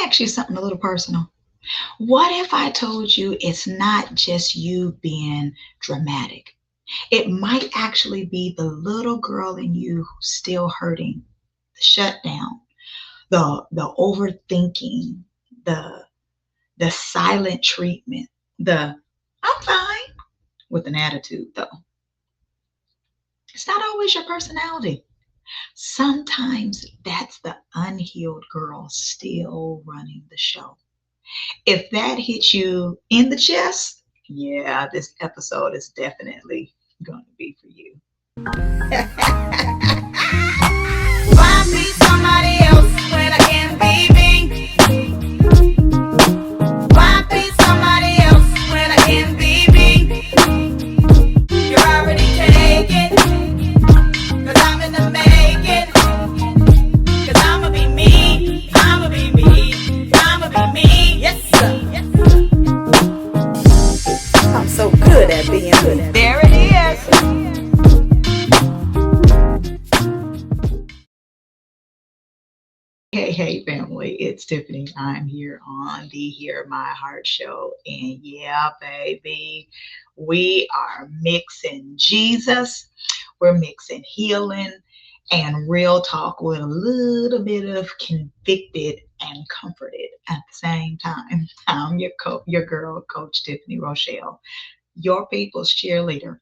ask you something a little personal. What if I told you it's not just you being dramatic? It might actually be the little girl in you who's still hurting, the shutdown, the overthinking, the the silent treatment, the I'm fine with an attitude though. It's not always your personality. Sometimes that's the unhealed girl still running the show. If that hits you in the chest, yeah, this episode is definitely going to be for you. Why be somebody else when I can be me? Why be somebody else when I can be me? You're already taken, cause I'm in the making. Cause I'ma be me, I'ma be me, I'ma be me. Yes, sir. I'm so good at being good. There it is. Hey, family, it's Tiffany. I'm here on the Hear My Heart show. And yeah, baby, we are mixing Jesus, we're mixing healing and real talk with a little bit of convicted and comforted at the same time. I'm your girl, Coach Tiffany Rochelle, your people's cheerleader.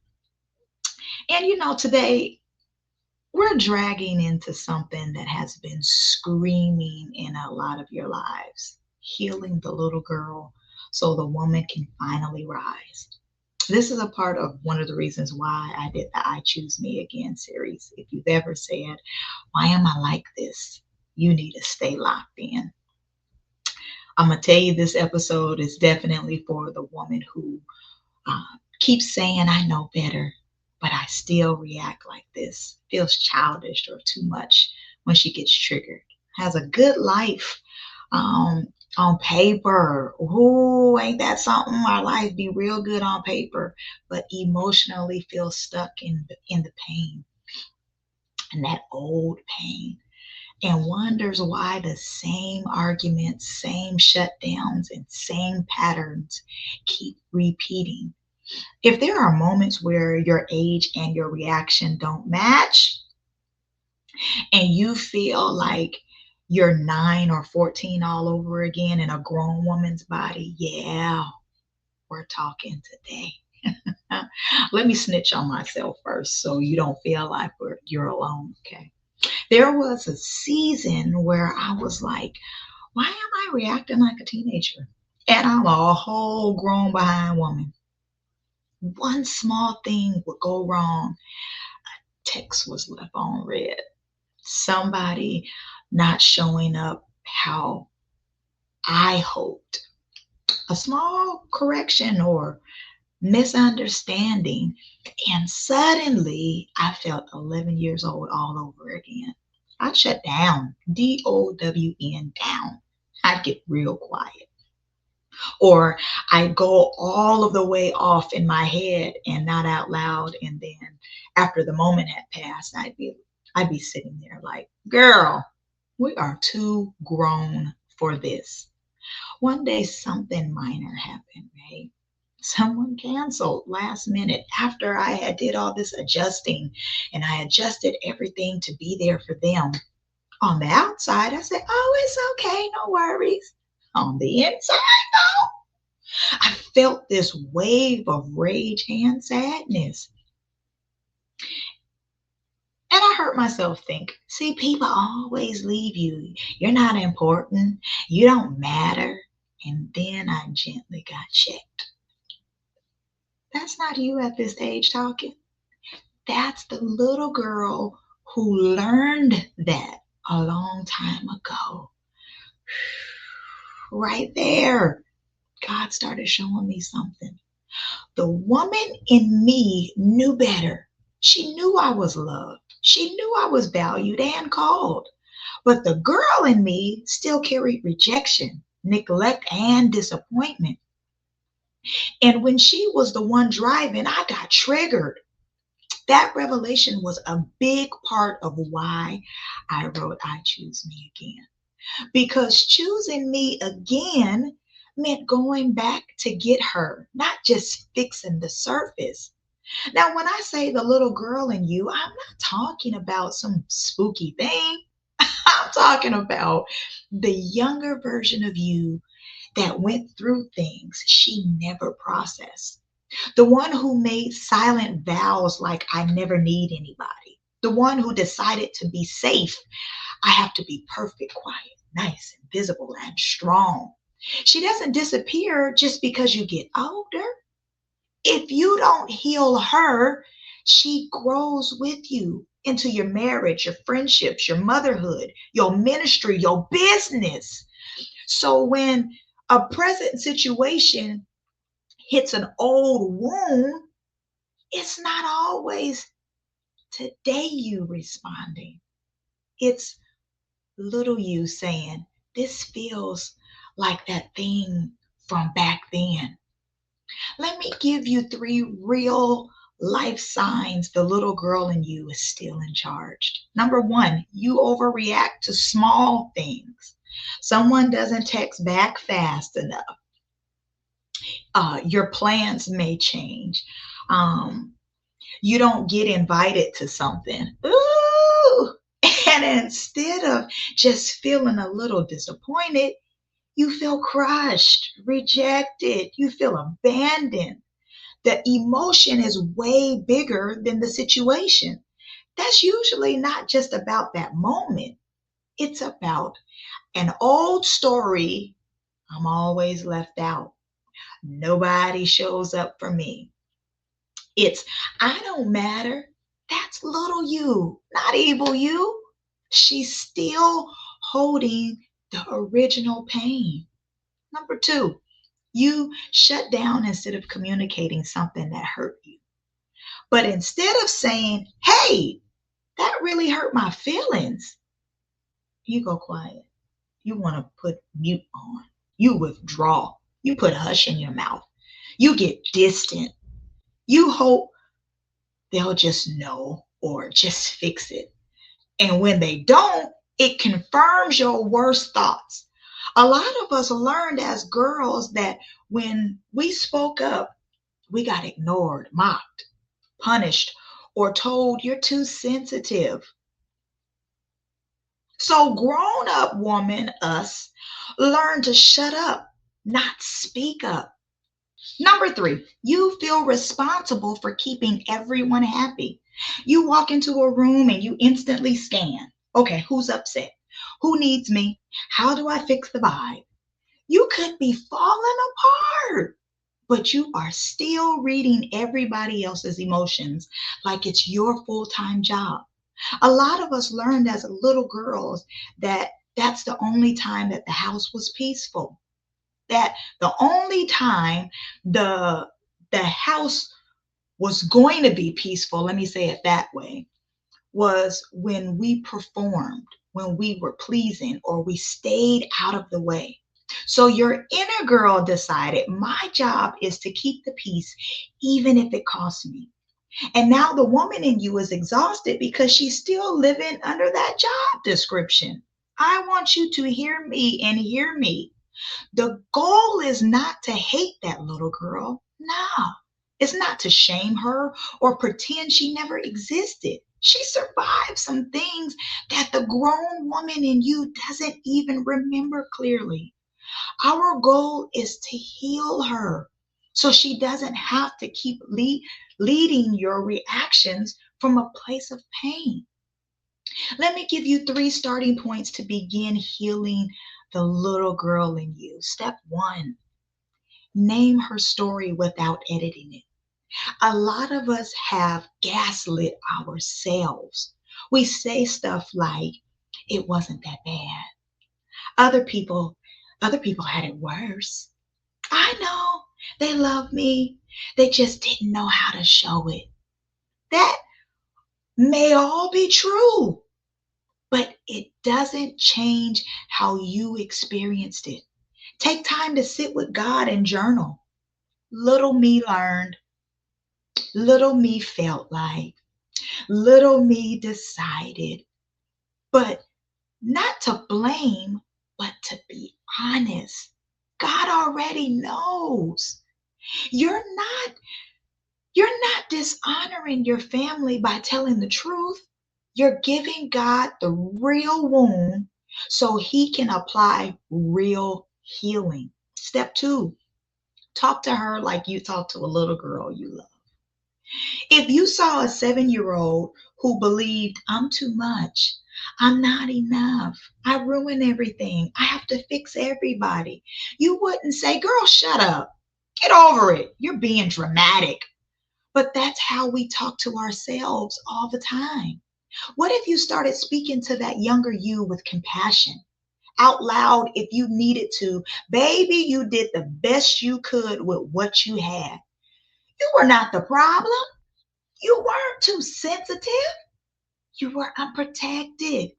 And today we're dragging into something that has been screaming in a lot of your lives, healing the little girl so the woman can finally rise. This is a part of one of the reasons why I did the I Choose Me Again series. If you've ever said, why am I like this? You need to stay locked in. I'm going to tell you this episode is definitely for the woman who uh, keeps saying, I know better, but I still react like this. Feels childish or too much when she gets triggered. Has a good life on paper. Ooh, ain't that something? Our life be real good on paper, but emotionally feels stuck in the pain and that old pain. And wonders why the same arguments, same shutdowns, and same patterns keep repeating. If there are moments where your age and your reaction don't match, and you feel like you're 9 or 14 all over again in a grown woman's body, yeah, we're talking today. Let me snitch on myself first so you don't feel like you're alone, okay? There was a season where I was like, why am I reacting like a teenager? And I'm a whole grown behind woman. One small thing would go wrong. Text was left on red. Somebody not showing up how I hoped. A small correction or misunderstanding. And suddenly I felt 11 years old all over again. I'd shut down, DOWN, down. I'd get real quiet. Or I'd go all of the way off in my head and not out loud. And then after the moment had passed, I'd be sitting there like, girl, we are too grown for this. One day something minor happened, right? Someone canceled last minute after I had did all this adjusting and I adjusted everything to be there for them. On the outside, I said, oh, it's okay, no worries. On the inside, though, I felt this wave of rage and sadness. And I heard myself think, see, people always leave you. You're not important. You don't matter. And then I gently got checked. That's not you at this age talking. That's the little girl who learned that a long time ago. Right there, God started showing me something. The woman in me knew better. She knew I was loved. She knew I was valued and called. But the girl in me still carried rejection, neglect, and disappointment. And when she was the one driving, I got triggered. That revelation was a big part of why I wrote I Choose Me Again. because choosing me again meant going back to get her, not just fixing the surface. Now, when I say the little girl in you, I'm not talking about some spooky thing. I'm talking about the younger version of you that went through things she never processed. The one who made silent vows like I never need anybody. The one who decided to be safe. I have to be perfect, quiet, nice, and visible and strong. She doesn't disappear just because you get older. If you don't heal her, she grows with you into your marriage, your friendships, your motherhood, your ministry, your business. So when a present situation hits an old wound, it's not always today you responding. It's little you saying, this feels like that thing from back then. Let me give you three real life signs the little girl in you is still in charge. Number one, you overreact to small things. Someone doesn't text back fast enough. Your plans may change. Um, you don't get invited to something. Ooh! And instead of just feeling a little disappointed, you feel crushed, rejected, you feel abandoned. The emotion is way bigger than the situation. That's usually not just about that moment, it's about an old story. I'm always left out. Nobody shows up for me. It's I don't matter. That's little you, not evil you. She's still holding the original pain. Number two, you shut down instead of communicating something that hurt you. But instead of saying, hey, that really hurt my feelings, you go quiet. You want to put mute on. You withdraw. You put hush in your mouth. You get distant. You hope they'll just know or just fix it. And when they don't, it confirms your worst thoughts. A lot of us learned as girls that when we spoke up, we got ignored, mocked, punished, or told you're too sensitive. So, grown up woman, us, learn to shut up, not speak up. Number three, you feel responsible for keeping everyone happy. You walk into a room and you instantly scan. Okay, who's upset? Who needs me? How do I fix the vibe? You could be falling apart, but you are still reading everybody else's emotions like it's your full time job. A lot of us learned as little girls that that's the only time that the house was peaceful. That the only time the the house was going to be peaceful, let me say it that way, was when we performed, when we were pleasing, or we stayed out of the way. So your inner girl decided my job is to keep the peace, even if it costs me. And now the woman in you is exhausted because she's still living under that job description. I want you to hear me and hear me. The goal is not to hate that little girl. No, it's not to shame her or pretend she never existed. She survived some things that the grown woman in you doesn't even remember clearly. Our goal is to heal her so she doesn't have to keep leading your reactions from a place of pain. Let me give you three starting points to begin healing the little girl in you. Step one, name her story without editing it. A lot of us have gaslit ourselves. We say stuff like, it wasn't that bad. Other people, other people had it worse. I know they love me. They just didn't know how to show it. That may all be true, but it doesn't change how you experienced it. Take time to sit with God and journal. Little me learned, little me felt like, little me decided, but not to blame. But to be honest, God already knows. You're not you're not dishonoring your family by telling the truth. You're giving God the real wound so he can apply real healing. Step 2, talk to her like you talk to a little girl you love. If you saw a 7-year-old who believed, I'm too much, I'm not enough, I ruin everything, I have to fix everybody, you wouldn't say, girl, shut up, get over it, you're being dramatic. But that's how we talk to ourselves all the time. What if you started speaking to that younger you with compassion? Out loud, if you needed to, baby, you did the best you could with what you had. You were not the problem. You weren't too sensitive. You were unprotected.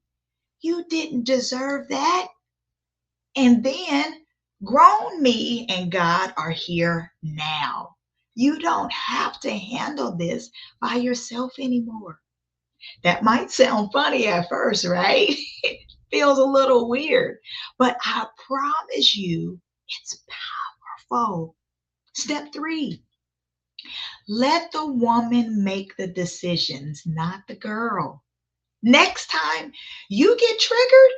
You didn't deserve that. And then grown me and God are here now. You don't have to handle this by yourself anymore. That might sound funny at first, right? It feels a little weird, but I promise you it's powerful. Step 3, let the woman make the decisions, not the girl. Next time you get triggered,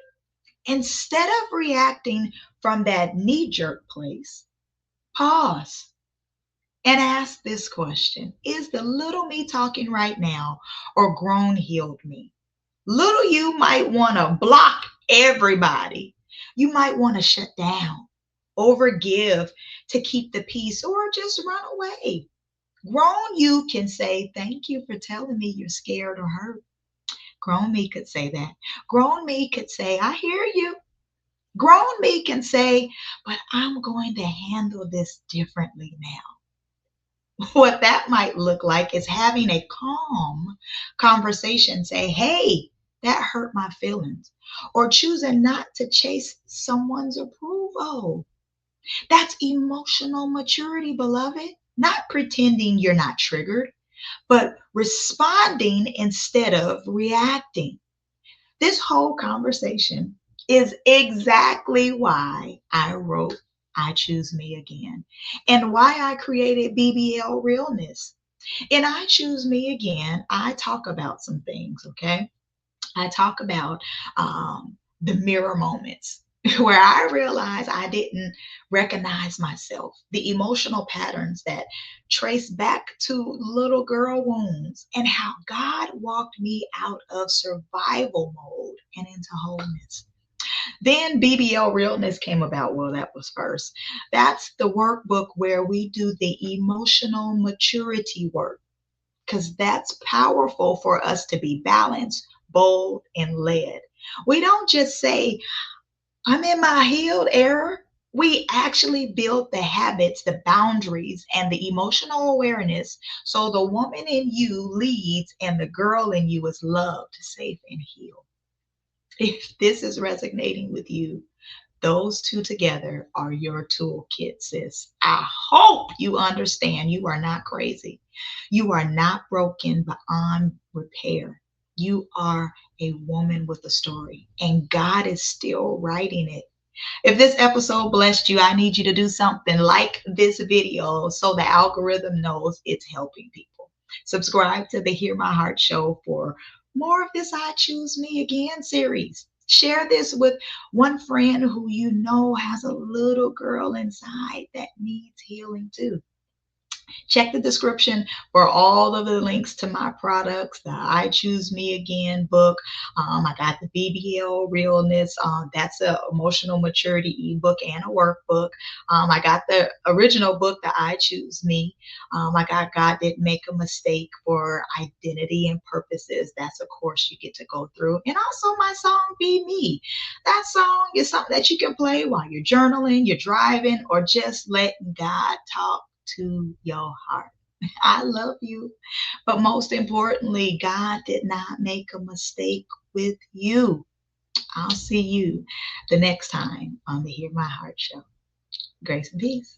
instead of reacting from that knee jerk place, pause and ask this question: is the little me talking right now or grown healed me? Little you might want to block everybody. You might want to shut down, overgive to keep the peace, or just run away. Grown you can say, thank you for telling me you're scared or hurt. Grown me could say that. Grown me could say, I hear you. Grown me can say, but I'm going to handle this differently now. What that might look like is having a calm conversation. Say, hey, that hurt my feelings. Or choosing not to chase someone's approval. That's emotional maturity, beloved. Not pretending you're not triggered, but responding instead of reacting. This whole conversation is exactly why I wrote I Choose Me Again and why I created BBL Realness. In I Choose Me Again, I talk about some things, okay? I talk about the mirror moments where I realized I didn't recognize myself, the emotional patterns that trace back to little girl wounds, and how God walked me out of survival mode and into wholeness. Then BBL Realness came about. Well, that was first. That's the workbook where we do the emotional maturity work because that's powerful for us to be balanced, bold, and led. We don't just say, I'm in my healed era. We actually build the habits, the boundaries, and the emotional awareness so the woman in you leads and the girl in you is loved, safe, and healed. If this is resonating with you, those two together are your toolkit, sis. I hope you understand you are not crazy. You are not broken beyond repair. You are a woman with a story, and God is still writing it. If this episode blessed you, I need you to do something like this video so the algorithm knows it's helping people. Subscribe to the Hear My Heart show for more of this I Choose Me Again series. Share this with one friend who you know has a little girl inside that needs healing too. Check the description for all of the links to my products, the I Choose Me Again book. I got the BBL Realness. That's an emotional maturity ebook and a workbook. I got the original book, the I Choose Me. I got God Didn't Make a Mistake for identity and purposes. That's a course you get to go through. And also my song, Be Me. That song is something that you can play while you're journaling, you're driving, or just letting God talk to your heart. I love you. But most importantly, God did not make a mistake with you. I'll see you the next time on the Hear My Heart show. Grace and peace.